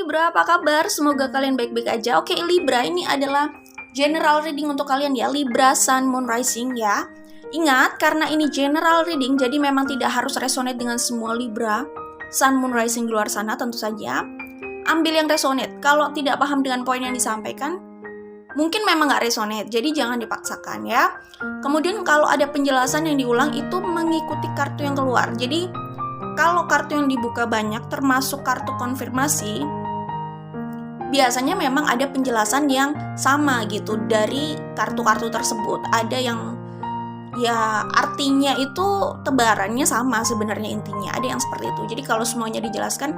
Libra, apa kabar? Semoga kalian baik-baik aja. Oke, Libra, ini adalah general reading untuk kalian ya. Libra, Sun, Moon, Rising ya. Ingat, karena ini general reading, jadi memang tidak harus resonate dengan semua Libra, Sun, Moon, Rising di luar sana tentu saja. Ambil yang resonate. Kalau tidak paham dengan poin yang disampaikan, mungkin memang nggak resonate, jadi jangan dipaksakan ya. Kemudian kalau ada penjelasan yang diulang, itu mengikuti kartu yang keluar. Jadi kalau kartu yang dibuka banyak, termasuk kartu konfirmasi, biasanya memang ada penjelasan yang sama gitu dari kartu-kartu tersebut. Ada yang ya artinya itu tebarannya sama sebenarnya intinya. Ada yang seperti itu. Jadi kalau semuanya dijelaskan,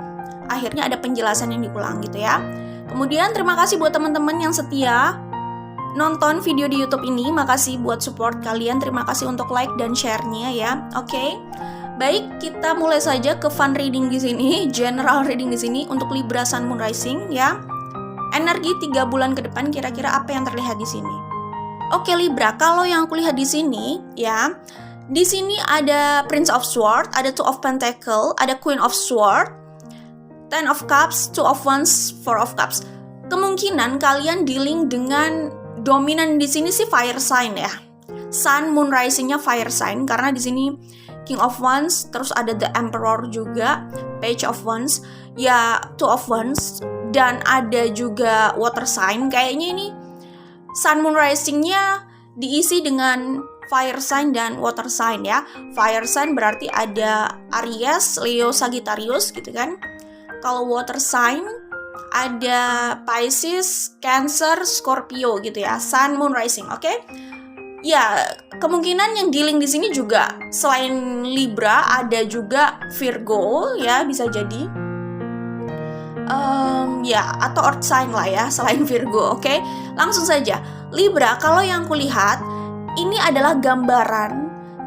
akhirnya ada penjelasan yang diulang gitu ya. Kemudian terima kasih buat teman-teman yang setia nonton video di YouTube ini. Makasih buat support kalian. Terima kasih untuk like dan share-nya ya. Oke. Baik, kita mulai saja ke fun reading di sini, general reading di sini untuk Libra, Sun, Moon, Rising ya. Energi 3 bulan ke depan kira-kira apa yang terlihat di sini? Oke Libra, kalau yang aku lihat di sini ya, di sini ada Prince of Swords, ada Two of Pentacles, ada Queen of Swords, Ten of Cups, Two of Wands, Four of Cups. Kemungkinan kalian dealing dengan dominan di sini sih fire sign ya. Sun, Moon, Rising-nya fire sign karena di sini King of Wands, terus ada The Emperor juga, Page of Wands, ya Two of Wands, dan ada juga Water Sign. Kayaknya ini Sun, Moon, Rising-nya diisi dengan Fire Sign dan Water Sign ya. Fire Sign berarti ada Aries, Leo, Sagittarius gitu kan. Kalau Water Sign ada Pisces, Cancer, Scorpio gitu ya. Sun, Moon, Rising, oke? Ya, kemungkinan yang dealing di sini juga selain Libra ada juga Virgo ya, bisa jadi. Ya, atau Earth sign lah ya, selain Virgo, oke? Langsung saja, Libra, kalau yang kulihat ini adalah gambaran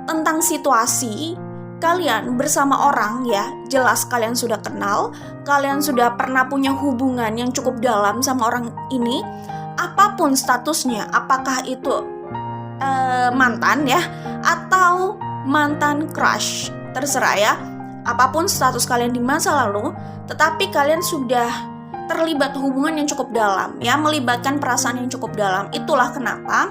tentang situasi kalian bersama orang ya. Jelas kalian sudah kenal, kalian sudah pernah punya hubungan yang cukup dalam sama orang ini. Apapun statusnya, apakah itu mantan ya atau mantan crush, terserah ya. Apapun status kalian di masa lalu, tetapi kalian sudah terlibat hubungan yang cukup dalam ya, melibatkan perasaan yang cukup dalam. Itulah kenapa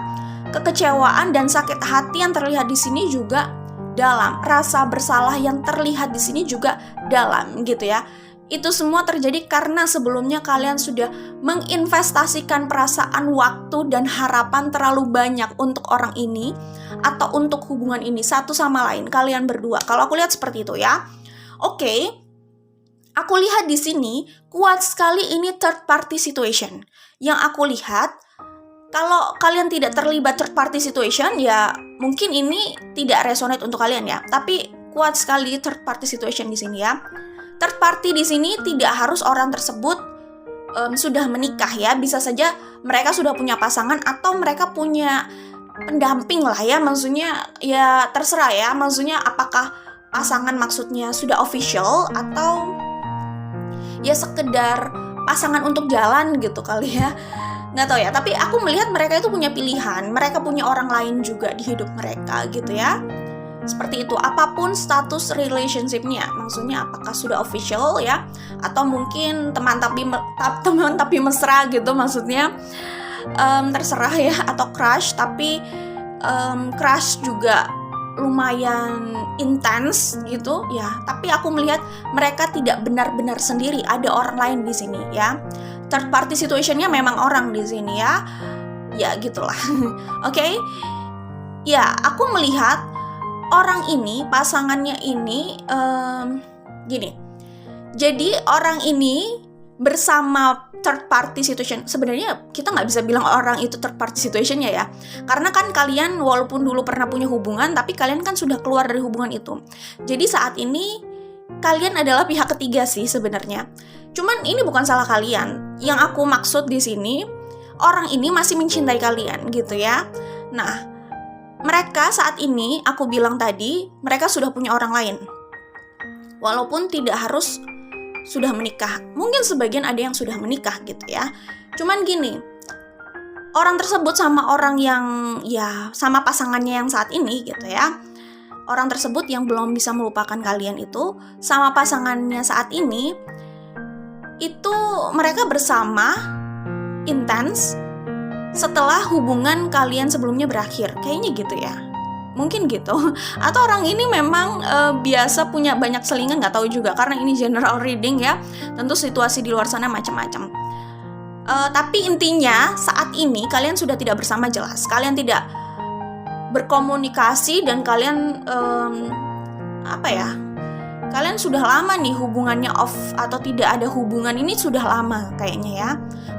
kekecewaan dan sakit hati yang terlihat di sini juga dalam, rasa bersalah yang terlihat di sini juga dalam gitu ya. Itu semua terjadi karena sebelumnya kalian sudah menginvestasikan perasaan, waktu, dan harapan terlalu banyak untuk orang ini atau untuk hubungan ini satu sama lain, kalian berdua. Kalau aku lihat seperti itu ya. Oke, aku lihat di sini kuat sekali ini third party situation. Yang aku lihat, kalau kalian tidak terlibat third party situation ya mungkin ini tidak resonate untuk kalian ya. Tapi kuat sekali third party situation di sini ya. Third party di sini tidak harus orang tersebut sudah menikah ya, bisa saja mereka sudah punya pasangan atau mereka punya pendamping lah ya, maksudnya ya terserah ya, maksudnya apakah pasangan maksudnya sudah official atau ya sekedar pasangan untuk jalan gitu kali ya, nggak tahu ya. Tapi aku melihat mereka itu punya pilihan, mereka punya orang lain juga di hidup mereka gitu ya. Seperti itu, apapun status relationship-nya, maksudnya apakah sudah official ya, atau mungkin teman tapi mesra gitu maksudnya, terserah ya, atau crush tapi crush juga lumayan intens gitu ya. Tapi aku melihat mereka tidak benar-benar sendiri, ada orang lain di sini ya. Third party situation-nya memang orang di sini ya, ya gitulah. Oke? Ya, aku melihat orang ini, pasangannya ini gini. Jadi orang ini bersama third party situation. Sebenarnya kita nggak bisa bilang orang itu third party situationnya ya. Karena kan kalian walaupun dulu pernah punya hubungan, tapi kalian kan sudah keluar dari hubungan itu. Jadi saat ini kalian adalah pihak ketiga sih sebenarnya. Cuman ini bukan salah kalian. Yang aku maksud di sini, orang ini masih mencintai kalian gitu ya. Nah, mereka saat ini, aku bilang tadi, mereka sudah punya orang lain. Walaupun tidak harus sudah menikah. Mungkin sebagian ada yang sudah menikah gitu ya. Cuman gini, orang tersebut sama orang yang, ya sama pasangannya yang saat ini gitu ya. Orang tersebut yang belum bisa melupakan kalian itu, sama pasangannya saat ini, itu mereka bersama intens setelah hubungan kalian sebelumnya berakhir. Kayaknya gitu ya. Mungkin gitu. Atau orang ini memang biasa punya banyak selingan, nggak tahu juga, karena ini general reading ya. Tentu situasi di luar sana macam-macam. Tapi intinya saat ini kalian sudah tidak bersama jelas. Kalian tidak berkomunikasi dan kalian kalian sudah lama nih hubungannya off atau tidak ada hubungan ini sudah lama kayaknya ya.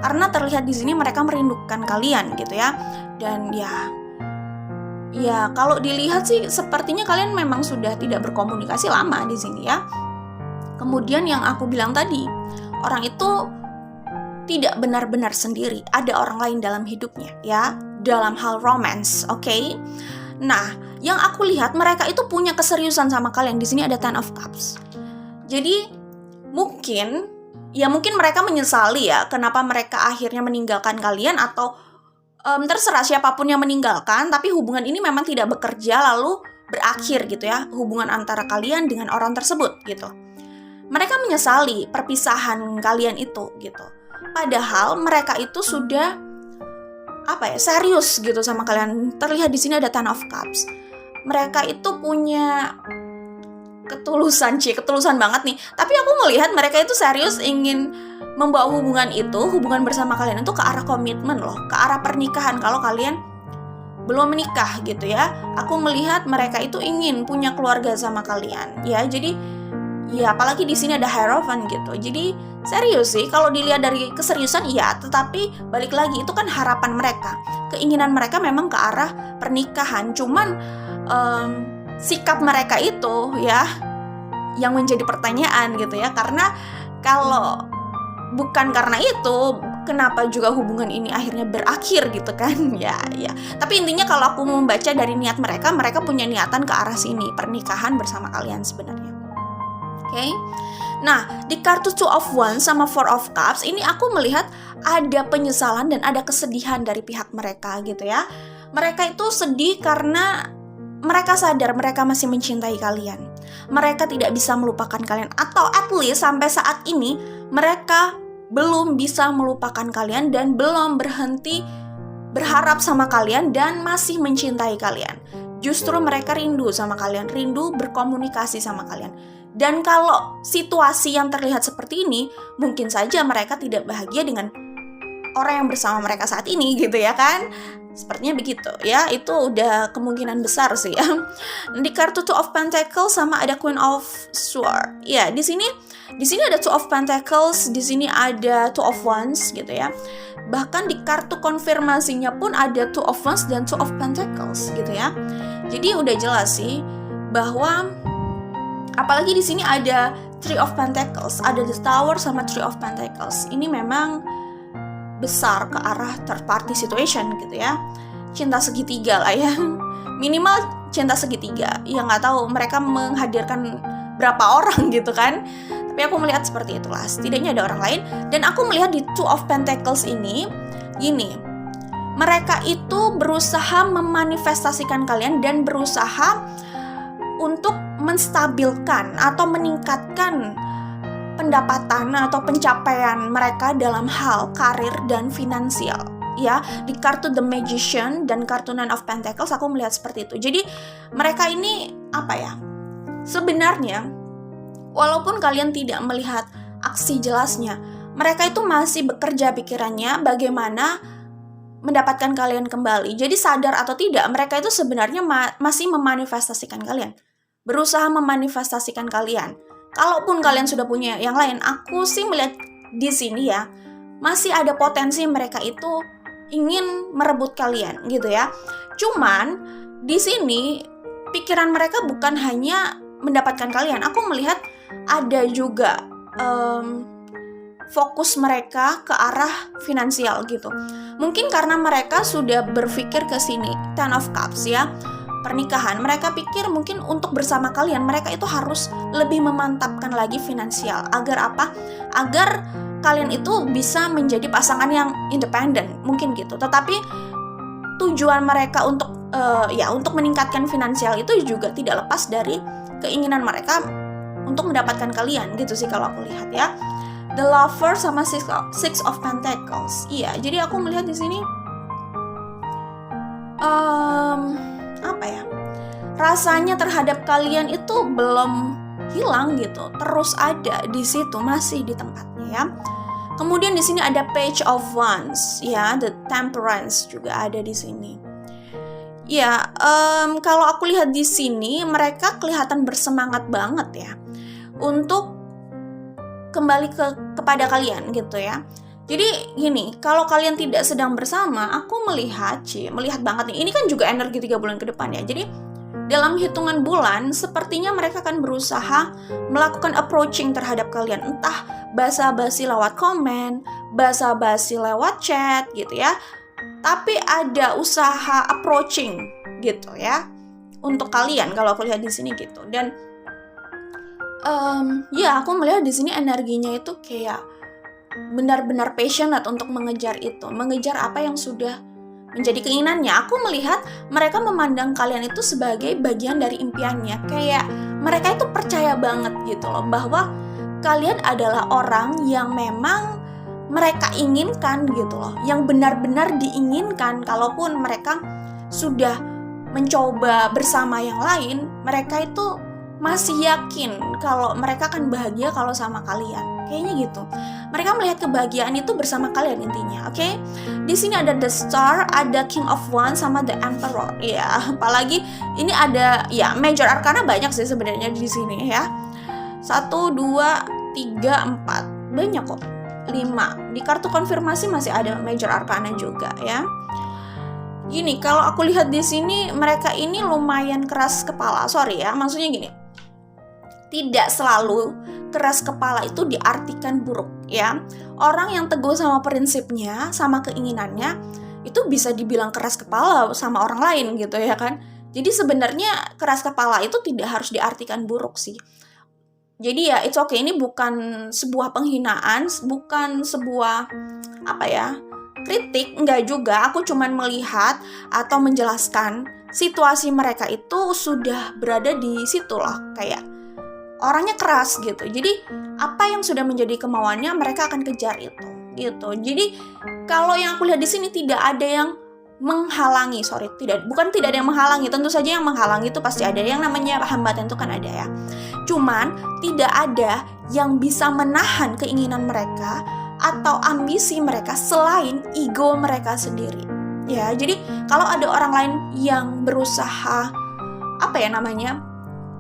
Karena terlihat di sini mereka merindukan kalian gitu ya. Dan ya kalau dilihat sih sepertinya kalian memang sudah tidak berkomunikasi lama di sini ya. Kemudian yang aku bilang tadi, orang itu tidak benar-benar sendiri, ada orang lain dalam hidupnya ya, dalam hal romance, oke? Nah, yang aku lihat mereka itu punya keseriusan sama kalian. Di sini ada Ten of Cups. Jadi mungkin mereka menyesali ya kenapa mereka akhirnya meninggalkan kalian, atau terserah siapapun yang meninggalkan, tapi hubungan ini memang tidak bekerja lalu berakhir gitu ya, hubungan antara kalian dengan orang tersebut gitu. Mereka menyesali perpisahan kalian itu gitu. Padahal mereka itu sudah serius gitu sama kalian. Terlihat di sini ada Ten of Cups. Mereka itu punya ketulusan banget nih. Tapi aku melihat mereka itu serius ingin membawa hubungan bersama kalian itu ke arah komitmen loh, ke arah pernikahan kalau kalian belum menikah gitu ya. Aku melihat mereka itu ingin punya keluarga sama kalian ya. Jadi ya apalagi di sini ada Hierophant gitu. Jadi serius sih kalau dilihat dari keseriusan ya, tetapi balik lagi itu kan harapan mereka. Keinginan mereka memang ke arah pernikahan. Cuman sikap mereka itu ya yang menjadi pertanyaan gitu ya. Karena kalau bukan karena itu, kenapa juga hubungan ini akhirnya berakhir gitu kan? Ya. Tapi intinya kalau aku membaca dari niat mereka punya niatan ke arah sini, pernikahan bersama kalian sebenarnya. Oke. Nah, di kartu Two of Wands sama Four of Cups ini aku melihat ada penyesalan dan ada kesedihan dari pihak mereka gitu ya. Mereka itu sedih karena mereka sadar mereka masih mencintai kalian. Mereka tidak bisa melupakan kalian, atau at least sampai saat ini mereka belum bisa melupakan kalian dan belum berhenti berharap sama kalian dan masih mencintai kalian. Justru mereka rindu sama kalian, rindu berkomunikasi sama kalian. Dan kalau situasi yang terlihat seperti ini, mungkin saja mereka tidak bahagia dengan orang yang bersama mereka saat ini gitu ya kan. Sepertinya begitu ya, itu udah kemungkinan besar sih ya. Di kartu Two of Pentacles sama ada Queen of Swords. Ya, di sini ada Two of Pentacles, di sini ada Two of Wands gitu ya. Bahkan di kartu konfirmasinya pun ada Two of Wands dan Two of Pentacles gitu ya. Jadi udah jelas sih bahwa apalagi di sini ada Three of Pentacles, ada The Tower sama Three of Pentacles. Ini memang besar ke arah third party situation gitu ya. Cinta segitiga lah ya. Minimal cinta segitiga. Ya nggak tahu mereka menghadirkan berapa orang gitu kan. Tapi aku melihat seperti itulah. Setidaknya ada orang lain. Dan aku melihat di Two of Pentacles ini gini. Mereka itu berusaha memanifestasikan kalian dan berusaha untuk menstabilkan atau meningkatkan pendapatan atau pencapaian mereka dalam hal karir dan finansial ya. Di kartu The Magician dan kartu Nine of Pentacles aku melihat seperti itu. Jadi mereka ini sebenarnya walaupun kalian tidak melihat aksi jelasnya, mereka itu masih bekerja pikirannya bagaimana mendapatkan kalian kembali. Jadi sadar atau tidak, mereka itu sebenarnya masih memanifestasikan kalian, berusaha memanifestasikan kalian. Kalaupun kalian sudah punya yang lain, aku sih melihat di sini ya, masih ada potensi mereka itu ingin merebut kalian gitu ya. Cuman di sini pikiran mereka bukan hanya mendapatkan kalian. Aku melihat ada juga fokus mereka ke arah finansial gitu. Mungkin karena mereka sudah berpikir ke sini, Ten of Cups ya. Pernikahan, mereka pikir mungkin untuk bersama kalian mereka itu harus lebih memantapkan lagi finansial. Agar apa? Agar kalian itu bisa menjadi pasangan yang independen, mungkin gitu. Tetapi tujuan mereka untuk meningkatkan finansial itu juga tidak lepas dari keinginan mereka untuk mendapatkan kalian gitu sih kalau aku lihat ya. The Lover sama Six of Pentacles. Iya, jadi aku melihat di sini apa ya? Rasanya terhadap kalian itu belum hilang gitu, terus ada di situ, masih di tempatnya ya. Kemudian di sini ada Page of Wands ya, The Temperance juga ada di sini. Ya, kalau aku lihat di sini mereka kelihatan bersemangat banget ya untuk kembali kepada kalian gitu ya. Jadi gini, kalau kalian tidak sedang bersama, aku melihat banget nih. Ini kan juga energi 3 bulan ke depan ya. Jadi dalam hitungan bulan, sepertinya mereka akan berusaha melakukan approaching terhadap kalian. Entah basa-basi lewat komen, basa-basi lewat chat gitu ya. Tapi ada usaha approaching gitu ya untuk kalian kalau aku lihat di sini gitu. Dan ya aku melihat di sini energinya itu kayak benar-benar passionate untuk mengejar itu, mengejar apa yang sudah menjadi keinginannya. Aku melihat mereka memandang kalian itu sebagai bagian dari impiannya. Kayak mereka itu percaya banget gitu loh bahwa kalian adalah orang yang memang mereka inginkan gitu loh, yang benar-benar diinginkan. Kalaupun mereka sudah mencoba bersama yang lain, mereka itu masih yakin kalau mereka akan bahagia kalau sama kalian. Kayaknya gitu. Mereka melihat kebahagiaan itu bersama kalian intinya, oke? Di sini ada The Star, ada King of Wands sama The Emperor. Ya, apalagi ini ada ya Major Arcana banyak sih sebenarnya di sini ya. 1 2 3 4. Banyak kok. 5. Di kartu konfirmasi masih ada Major Arcana juga ya. Gini, kalau aku lihat di sini mereka ini lumayan keras kepala. Sorry ya, maksudnya gini. Tidak selalu keras kepala itu diartikan buruk ya. Orang yang teguh sama prinsipnya, sama keinginannya, itu bisa dibilang keras kepala sama orang lain gitu ya kan. Jadi sebenarnya keras kepala itu tidak harus diartikan buruk sih. Jadi ya it's okay, ini bukan sebuah penghinaan, bukan sebuah kritik, enggak juga. Aku cuman melihat atau menjelaskan situasi mereka itu sudah berada di situ loh, kayak orangnya keras gitu. Jadi apa yang sudah menjadi kemauannya mereka akan kejar itu gitu. Jadi kalau yang aku lihat di sini tidak ada yang menghalangi, bukan tidak ada yang menghalangi, tentu saja yang menghalangi itu pasti ada, yang namanya hambatan itu kan ada ya. Cuman tidak ada yang bisa menahan keinginan mereka atau ambisi mereka selain ego mereka sendiri. Ya, jadi kalau ada orang lain yang berusaha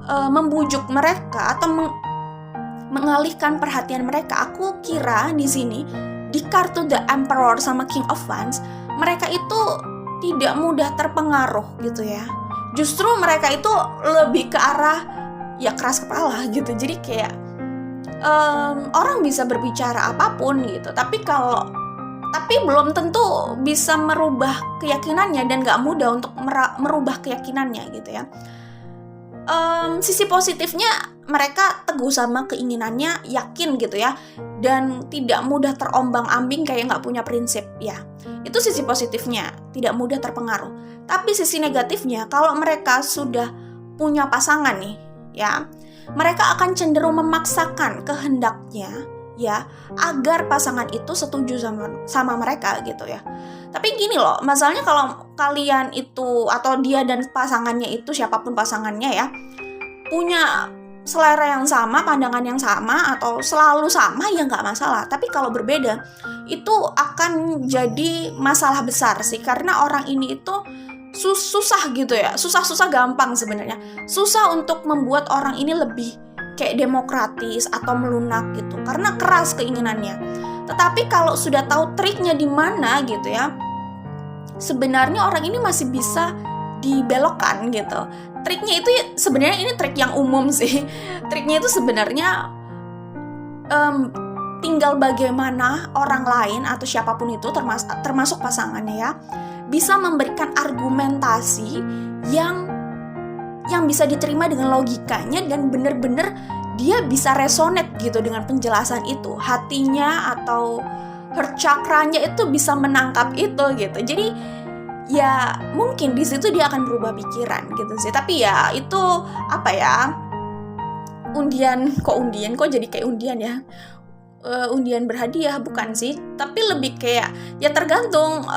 membujuk mereka atau mengalihkan perhatian mereka, aku kira di sini di kartu The Emperor sama King of Wands mereka itu tidak mudah terpengaruh gitu ya. Justru mereka itu lebih ke arah ya keras kepala gitu. Jadi kayak orang bisa berbicara apapun gitu, tapi belum tentu bisa merubah keyakinannya dan gak mudah untuk merubah keyakinannya gitu ya. Sisi positifnya mereka teguh sama keinginannya, yakin gitu ya, dan tidak mudah terombang-ambing kayak gak punya prinsip ya. Itu sisi positifnya, tidak mudah terpengaruh. Tapi sisi negatifnya, kalau mereka sudah punya pasangan nih ya, mereka akan cenderung memaksakan kehendaknya ya agar pasangan itu setuju sama mereka gitu ya. Tapi gini loh, masalahnya kalau kalian itu atau dia dan pasangannya itu, siapapun pasangannya ya, punya selera yang sama, pandangan yang sama, atau selalu sama ya nggak masalah. Tapi kalau berbeda itu akan jadi masalah besar sih, karena orang ini itu susah gitu ya, susah gampang sebenarnya, susah untuk membuat orang ini lebih kayak demokratis atau melunak gitu, karena keras keinginannya. Tetapi kalau sudah tahu triknya di mana gitu ya, sebenarnya orang ini masih bisa dibelokkan gitu. Triknya itu sebenarnya ini trik yang umum sih. Triknya itu sebenarnya tinggal bagaimana orang lain atau siapapun itu termasuk pasangannya ya, bisa memberikan argumentasi yang bisa diterima dengan logikanya dan benar-benar dia bisa resonate gitu dengan penjelasan itu. Hatinya atau heart chakranya itu bisa menangkap itu gitu. Jadi ya mungkin di situ dia akan berubah pikiran gitu sih. Tapi ya itu undian kok jadi kayak undian ya. undian berhadiah, bukan sih, tapi lebih kayak ya tergantung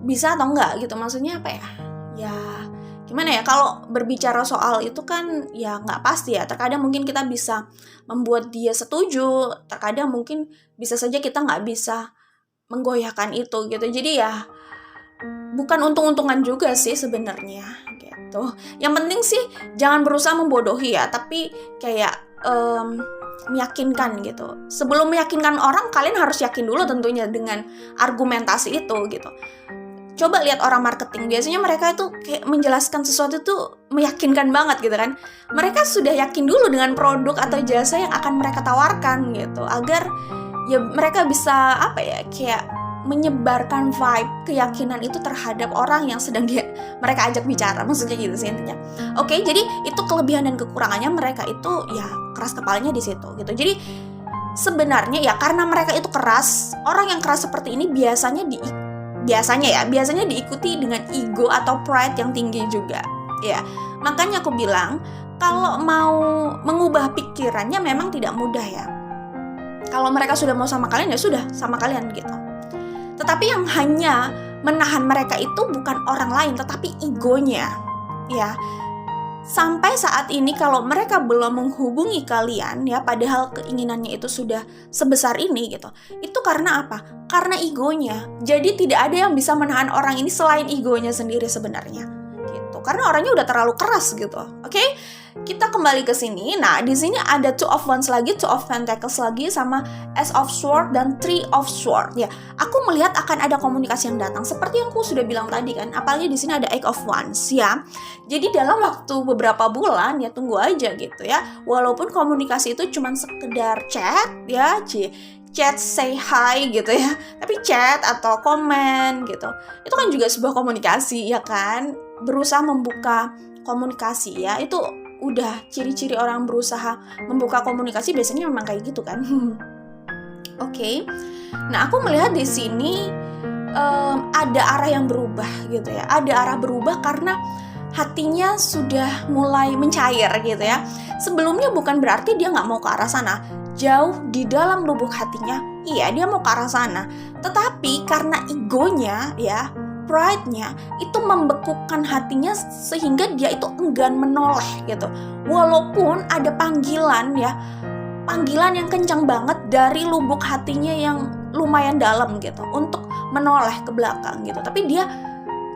bisa atau enggak gitu. Maksudnya apa ya? Ya gimana ya, kalau berbicara soal itu kan ya nggak pasti ya. Terkadang mungkin kita bisa membuat dia setuju, terkadang mungkin bisa saja kita nggak bisa menggoyahkan itu gitu. Jadi ya bukan untung-untungan juga sih sebenarnya gitu. Yang penting sih jangan berusaha membodohi ya, tapi kayak meyakinkan gitu. Sebelum meyakinkan orang, kalian harus yakin dulu tentunya dengan argumentasi itu gitu. Coba lihat orang marketing, biasanya mereka itu kayak menjelaskan sesuatu tuh meyakinkan banget gitu kan. Mereka sudah yakin dulu dengan produk atau jasa yang akan mereka tawarkan gitu, agar ya mereka bisa apa ya, kayak menyebarkan vibe keyakinan itu terhadap orang yang sedang mereka ajak bicara, maksudnya gitu sih intinya. Oke, jadi itu kelebihan dan kekurangannya mereka itu ya keras kepalanya di situ gitu. Jadi sebenarnya ya karena mereka itu keras, orang yang keras seperti ini biasanya diikuti dengan ego atau pride yang tinggi juga ya. Makanya aku bilang kalau mau mengubah pikirannya memang tidak mudah ya. Kalau mereka sudah mau sama kalian ya sudah sama kalian gitu. Tetapi yang hanya menahan mereka itu bukan orang lain, tetapi egonya, ya. Sampai saat ini kalau mereka belum menghubungi kalian, ya, padahal keinginannya itu sudah sebesar ini gitu. Itu karena apa? Karena egonya. Jadi tidak ada yang bisa menahan orang ini selain egonya sendiri sebenarnya. Gitu. Karena orangnya udah terlalu keras gitu. Oke? Kita kembali ke sini. Nah, di sini ada Two of Wands lagi, Two of Pentacles lagi, sama Ace of Swords dan Three of Swords. Ya, aku melihat akan ada komunikasi yang datang. Seperti yang aku sudah bilang tadi kan, apalagi di sini ada Eight of Wands ya. Jadi dalam waktu beberapa bulan ya tunggu aja gitu ya. Walaupun komunikasi itu cuma sekedar chat ya, chat say hi gitu ya. Tapi chat atau komen gitu, itu kan juga sebuah komunikasi ya kan. Berusaha membuka komunikasi ya, itu udah ciri-ciri orang berusaha membuka komunikasi biasanya memang kayak gitu kan. Oke. Nah, aku melihat di sini ada arah yang berubah gitu ya. Ada arah berubah karena hatinya sudah mulai mencair gitu ya. Sebelumnya bukan berarti dia nggak mau ke arah sana. Jauh di dalam lubuk hatinya, iya dia mau ke arah sana. Tetapi karena egonya ya, pride-nya itu membekukan hatinya sehingga dia itu enggan menoleh gitu. Walaupun ada panggilan ya, panggilan yang kencang banget dari lubuk hatinya yang lumayan dalam gitu untuk menoleh ke belakang gitu. Tapi dia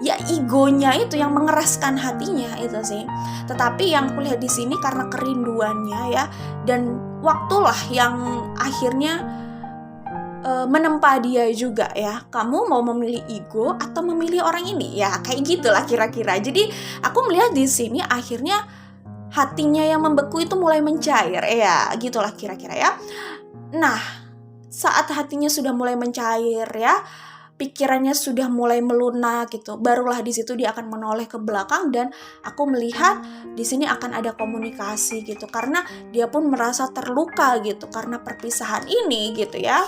ya egonya itu yang mengeraskan hatinya itu sih. Tetapi yang kulihat di sini karena kerinduannya ya, dan waktulah yang akhirnya menempa dia juga ya. Kamu mau memilih ego atau memilih orang ini? Ya kayak gitulah kira-kira. Jadi aku melihat di sini akhirnya hatinya yang membeku itu mulai mencair ya, gitulah kira-kira ya. Nah, saat hatinya sudah mulai mencair ya, pikirannya sudah mulai melunak gitu, barulah di situ dia akan menoleh ke belakang, dan aku melihat di sini akan ada komunikasi gitu karena dia pun merasa terluka gitu karena perpisahan ini gitu ya.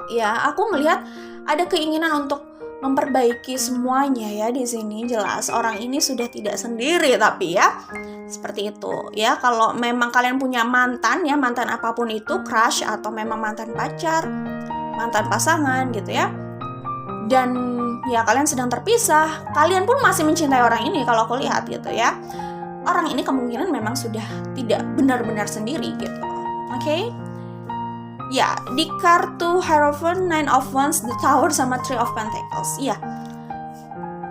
Ya, aku melihat ada keinginan untuk memperbaiki semuanya ya di sini. Jelas orang ini sudah tidak sendiri, tapi ya seperti itu ya. Kalau memang kalian punya mantan ya, mantan apapun itu, crush atau memang mantan pacar, mantan pasangan gitu ya, dan ya kalian sedang terpisah, kalian pun masih mencintai orang ini kalau aku lihat gitu ya. Orang ini kemungkinan memang sudah tidak benar-benar sendiri gitu. Oke? Ya, di kartu Hierophant, Nine of Wands, The Tower, sama Three of Pentacles. Ya.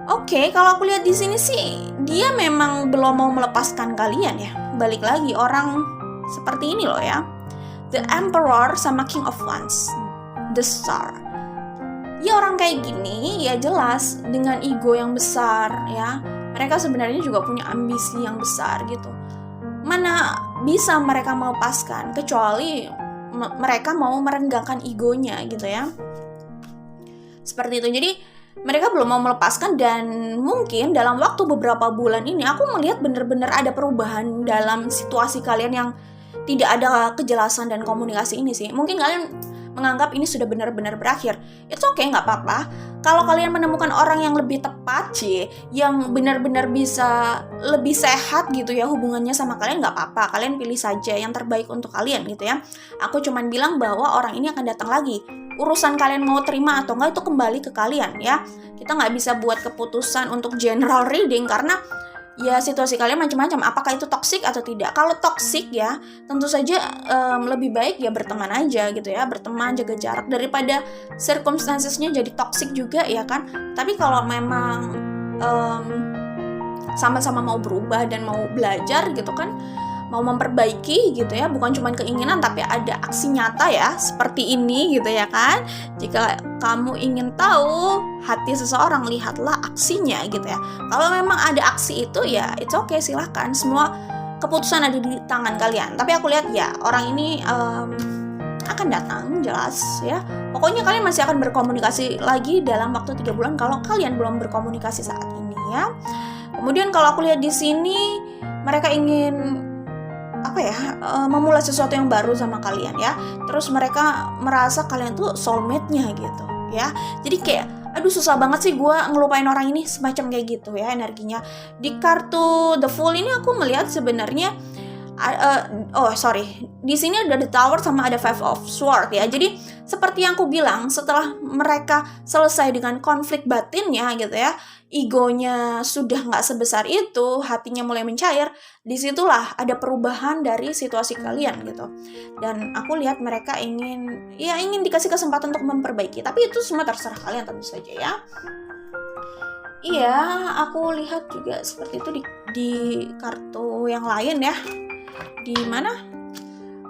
Oke, kalau aku lihat di sini sih dia memang belum mau melepaskan kalian ya. Balik lagi orang seperti ini loh ya. The Emperor sama King of Wands, The Star. Ya orang kayak gini ya jelas dengan ego yang besar ya. Mereka sebenarnya juga punya ambisi yang besar gitu. Mana bisa mereka melepaskan kecuali mereka mau merenggangkan egonya gitu ya. Seperti itu. Jadi mereka belum mau melepaskan, dan mungkin dalam waktu beberapa bulan ini aku melihat benar-benar ada perubahan dalam situasi kalian yang tidak ada kejelasan dan komunikasi ini sih. Mungkin kalian menganggap ini sudah benar-benar berakhir. It's okay, nggak apa-apa. Kalau kalian menemukan orang yang lebih tepat yang benar-benar bisa lebih sehat gitu ya hubungannya sama kalian, nggak apa-apa. Kalian pilih saja yang terbaik untuk kalian gitu ya. Aku cuman bilang bahwa orang ini akan datang lagi. Urusan kalian mau terima atau enggak itu kembali ke kalian ya. Kita nggak bisa buat keputusan untuk general reading karena ya situasi kalian macam-macam, apakah itu toksik atau tidak. Kalau toksik ya tentu saja lebih baik ya berteman aja gitu ya, berteman, jaga jarak daripada circumstancesnya jadi toksik juga ya kan. Tapi kalau memang sama-sama mau berubah dan mau belajar gitu kan, mau memperbaiki gitu ya, bukan cuma keinginan tapi ada aksi nyata ya seperti ini gitu ya kan. Jika kamu ingin tahu hati seseorang, lihatlah aksinya gitu ya. Kalau memang ada aksi itu ya it's okay, silahkan, semua keputusan ada di tangan kalian. Tapi aku lihat ya orang ini akan datang jelas ya. Pokoknya kalian masih akan berkomunikasi lagi dalam waktu 3 bulan kalau kalian belum berkomunikasi saat ini ya. Kemudian kalau aku lihat di sini mereka ingin memulai sesuatu yang baru sama kalian ya. Terus mereka merasa kalian tuh soulmate-nya gitu ya. Jadi kayak aduh susah banget sih gue ngelupain orang ini, semacam kayak gitu ya energinya. Di kartu The Fool ini aku melihat sebenarnya di sini ada The Tower sama ada Five of Swords ya. Jadi seperti yang aku bilang, setelah mereka selesai dengan konflik batinnya gitu ya, egonya sudah nggak sebesar itu, hatinya mulai mencair, disitulah ada perubahan dari situasi kalian gitu. Dan aku lihat mereka ingin dikasih kesempatan untuk memperbaiki, tapi itu semua terserah kalian tentu saja ya. Iya, aku lihat juga seperti itu di kartu yang lain ya. Di mana?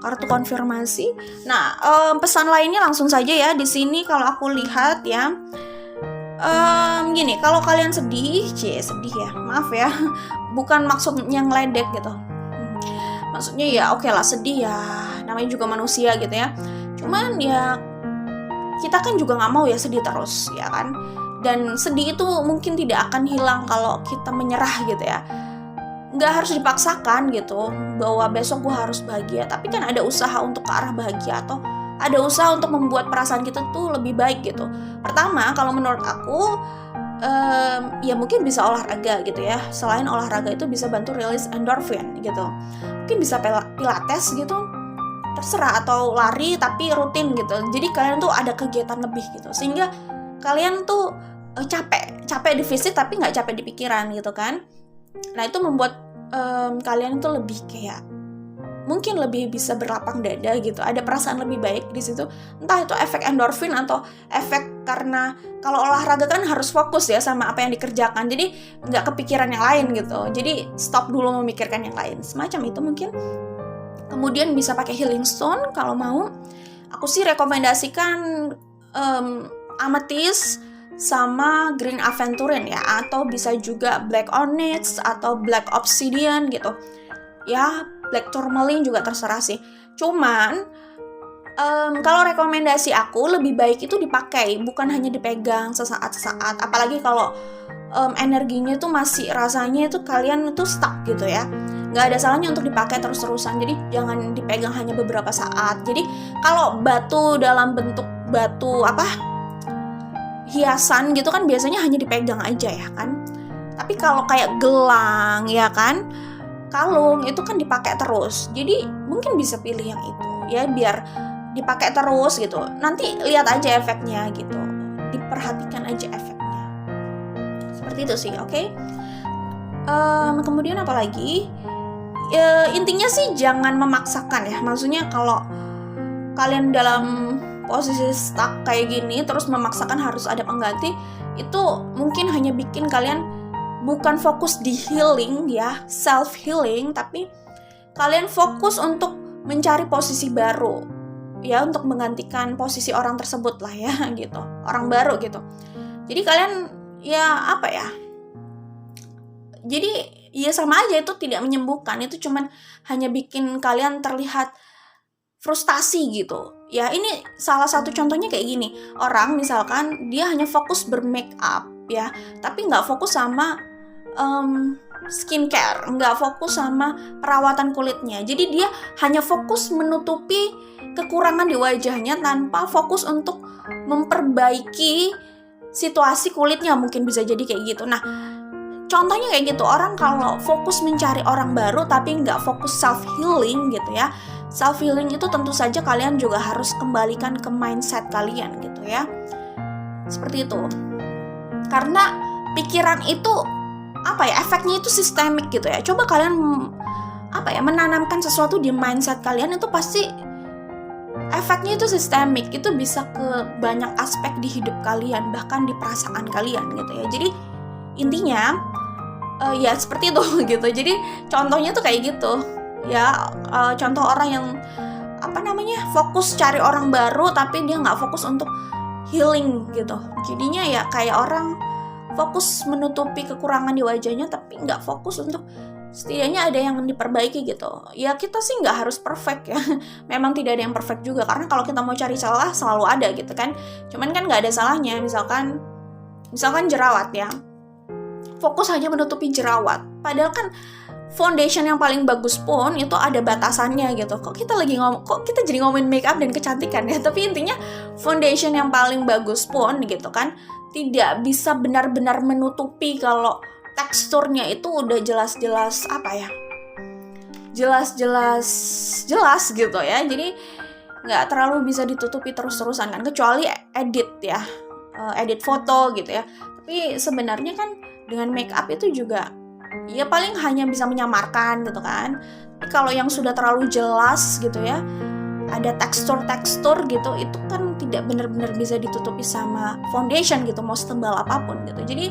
Kartu konfirmasi. Nah, pesan lainnya langsung saja ya. Di sini kalau aku lihat ya, gini, kalau kalian sedih ya, maaf ya, bukan maksud yang ledek gitu. Maksudnya ya oke lah, sedih ya, namanya juga manusia gitu ya. Cuman ya kita kan juga nggak mau ya sedih terus ya kan. Dan sedih itu mungkin tidak akan hilang kalau kita menyerah gitu ya. Nggak harus dipaksakan gitu bahwa besok gue harus bahagia, tapi kan ada usaha untuk ke arah bahagia atau ada usaha untuk membuat perasaan kita tuh lebih baik gitu. Pertama, kalau menurut aku ya mungkin bisa olahraga gitu ya. Selain olahraga itu bisa bantu rilis endorfin gitu. Mungkin bisa pilates gitu, terserah, atau lari tapi rutin gitu. Jadi kalian tuh ada kegiatan lebih gitu, sehingga kalian tuh capek di fisik tapi nggak capek di pikiran gitu kan. Nah itu membuat kalian tuh lebih kayak mungkin lebih bisa berlapang dada gitu, ada perasaan lebih baik di situ. Entah itu efek endorfin atau efek karena kalau olahraga kan harus fokus ya sama apa yang dikerjakan, jadi nggak kepikiran yang lain gitu. Jadi stop dulu memikirkan yang lain, semacam itu mungkin. Kemudian bisa pakai healing stone kalau mau. Aku sih rekomendasikan amethyst sama green aventurine ya, atau bisa juga black onyx atau black obsidian gitu ya, black tourmaline juga terserah sih. Cuman kalau rekomendasi aku lebih baik itu dipakai, bukan hanya dipegang sesaat-sesaat, apalagi kalau energinya itu masih rasanya itu kalian itu stuck gitu ya. Nggak ada salahnya untuk dipakai terus-terusan, jadi jangan dipegang hanya beberapa saat. Jadi kalau batu dalam bentuk batu hiasan gitu kan biasanya hanya dipegang aja ya kan. Tapi kalau kayak gelang ya kan, kalung itu kan dipakai terus. Jadi mungkin bisa pilih yang itu ya, biar dipakai terus gitu. Nanti lihat aja efeknya gitu. Diperhatikan aja efeknya. Seperti itu sih, oke? Kemudian apa lagi? Intinya sih jangan memaksakan ya. Maksudnya kalau kalian dalam posisi stuck kayak gini terus memaksakan harus ada pengganti, itu mungkin hanya bikin kalian bukan fokus di healing ya, self healing, tapi kalian fokus untuk mencari posisi baru ya, untuk menggantikan posisi orang tersebut lah ya gitu, orang baru gitu. Jadi kalian ya jadi ya sama aja, itu tidak menyembuhkan, itu cuman hanya bikin kalian terlihat frustasi gitu ya. Ini salah satu contohnya kayak gini, orang misalkan dia hanya fokus bermake up ya, tapi nggak fokus sama skincare, nggak fokus sama perawatan kulitnya. Jadi dia hanya fokus menutupi kekurangan di wajahnya tanpa fokus untuk memperbaiki situasi kulitnya, mungkin bisa jadi kayak gitu. Nah, contohnya kayak gitu, orang kalau fokus mencari orang baru tapi nggak fokus self healing gitu ya. Self healing itu tentu saja kalian juga harus kembalikan ke mindset kalian gitu ya. Seperti itu. Karena pikiran itu efeknya itu sistemik gitu ya. Coba kalian menanamkan sesuatu di mindset kalian, itu pasti efeknya itu sistemik, itu bisa ke banyak aspek di hidup kalian, bahkan di perasaan kalian gitu ya. Jadi intinya ya seperti itu gitu. Jadi contohnya tuh kayak gitu ya, contoh orang yang fokus cari orang baru tapi dia nggak fokus untuk healing gitu. Jadinya ya kayak orang fokus menutupi kekurangan di wajahnya tapi nggak fokus untuk setidaknya ada yang diperbaiki gitu. Ya kita sih nggak harus perfect ya. Memang tidak ada yang perfect juga, karena kalau kita mau cari salah selalu ada gitu kan. Cuman kan nggak ada salahnya misalkan jerawat ya, fokus hanya menutupi jerawat, padahal kan foundation yang paling bagus pun itu ada batasannya gitu. Kok kita jadi ngomongin make up dan kecantikan ya, tapi intinya foundation yang paling bagus pun gitu kan tidak bisa benar-benar menutupi kalau teksturnya itu udah jelas-jelas jelas gitu ya. Jadi nggak terlalu bisa ditutupi terus-terusan kan, kecuali edit foto gitu ya. Tapi sebenarnya kan dengan make up itu juga ya paling hanya bisa menyamarkan gitu kan. Tapi kalau yang sudah terlalu jelas gitu ya, ada tekstur gitu, itu kan tidak benar-benar bisa ditutupi sama foundation gitu, mau setebal apapun gitu. Jadi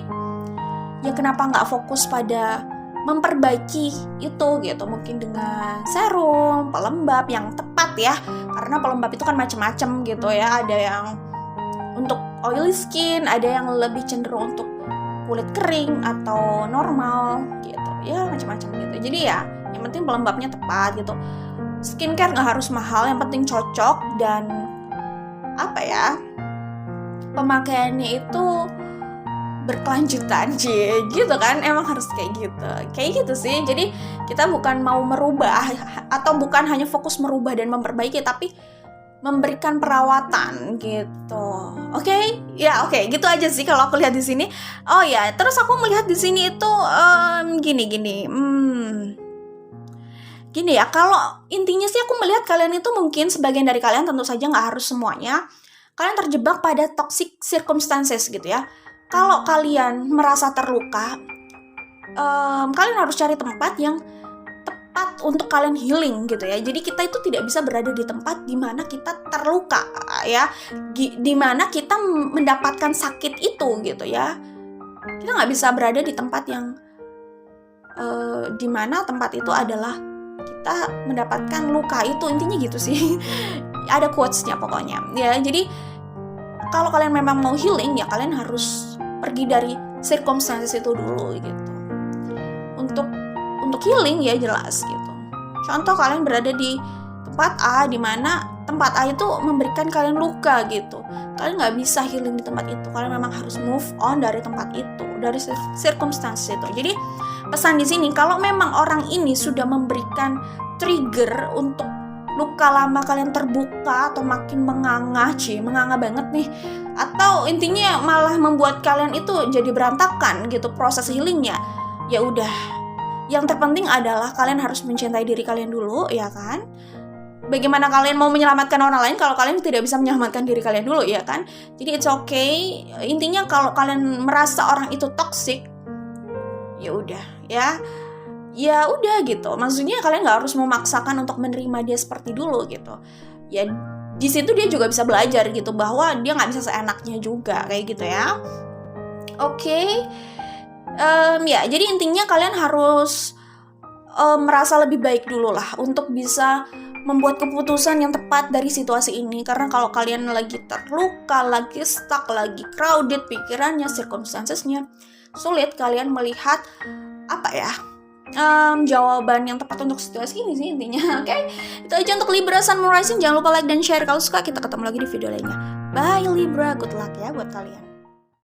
ya kenapa nggak fokus pada memperbaiki itu gitu, mungkin dengan serum, pelembab yang tepat ya, karena pelembab itu kan macam-macam gitu ya. Ada yang untuk oily skin, ada yang lebih cenderung untuk kulit kering atau normal gitu ya, macam-macam gitu. Jadi ya yang penting pelembabnya tepat gitu. Skincare nggak harus mahal, yang penting cocok dan pemakaiannya itu berkelanjutan gitu kan. Emang harus kayak gitu sih. Jadi kita bukan mau merubah atau bukan hanya fokus merubah dan memperbaiki, tapi memberikan perawatan gitu. Oke, gitu aja sih kalau aku lihat di sini. Oh ya, terus aku melihat di sini itu gini ya, kalau intinya sih aku melihat kalian itu mungkin sebagian dari kalian, tentu saja nggak harus semuanya, kalian terjebak pada toxic circumstances gitu ya. Kalau kalian merasa terluka, kalian harus cari tempat yang tepat untuk kalian healing gitu ya. Jadi kita itu tidak bisa berada di tempat di mana kita terluka ya, di mana kita mendapatkan sakit itu gitu ya. Kita nggak bisa berada di tempat yang di mana tempat itu adalah kita mendapatkan luka itu, intinya gitu sih. Ada quotes-nya pokoknya ya. Jadi kalau kalian memang mau healing ya kalian harus pergi dari circumstances itu dulu gitu. Untuk healing ya jelas gitu. Contoh kalian berada di tempat A, di mana tempat A itu memberikan kalian luka gitu. Kalian nggak bisa healing di tempat itu. Kalian memang harus move on dari tempat itu, dari circumstances itu. Jadi pesan di sini, kalau memang orang ini sudah memberikan trigger untuk luka lama kalian terbuka atau makin menganga banget nih, atau intinya malah membuat kalian itu jadi berantakan gitu proses healingnya, ya udah, yang terpenting adalah kalian harus mencintai diri kalian dulu ya kan. Bagaimana kalian mau menyelamatkan orang lain kalau kalian tidak bisa menyelamatkan diri kalian dulu ya kan. Jadi it's okay, intinya kalau kalian merasa orang itu toxic, ya udah gitu. Maksudnya kalian nggak harus memaksakan untuk menerima dia seperti dulu gitu. Ya di situ dia juga bisa belajar gitu bahwa dia nggak bisa seenaknya juga kayak gitu ya. Oke. Ya jadi intinya kalian harus merasa lebih baik dulu lah untuk bisa membuat keputusan yang tepat dari situasi ini. Karena kalau kalian lagi terluka, lagi stuck, lagi crowded pikirannya, circumstancesnya, sulit kalian melihat jawaban yang tepat untuk situasi ini sih intinya. Oke, itu aja untuk Libra Sun Moon Rising. Jangan lupa like dan share kalau suka. Kita ketemu lagi di video lainnya. Bye Libra, good luck ya buat kalian.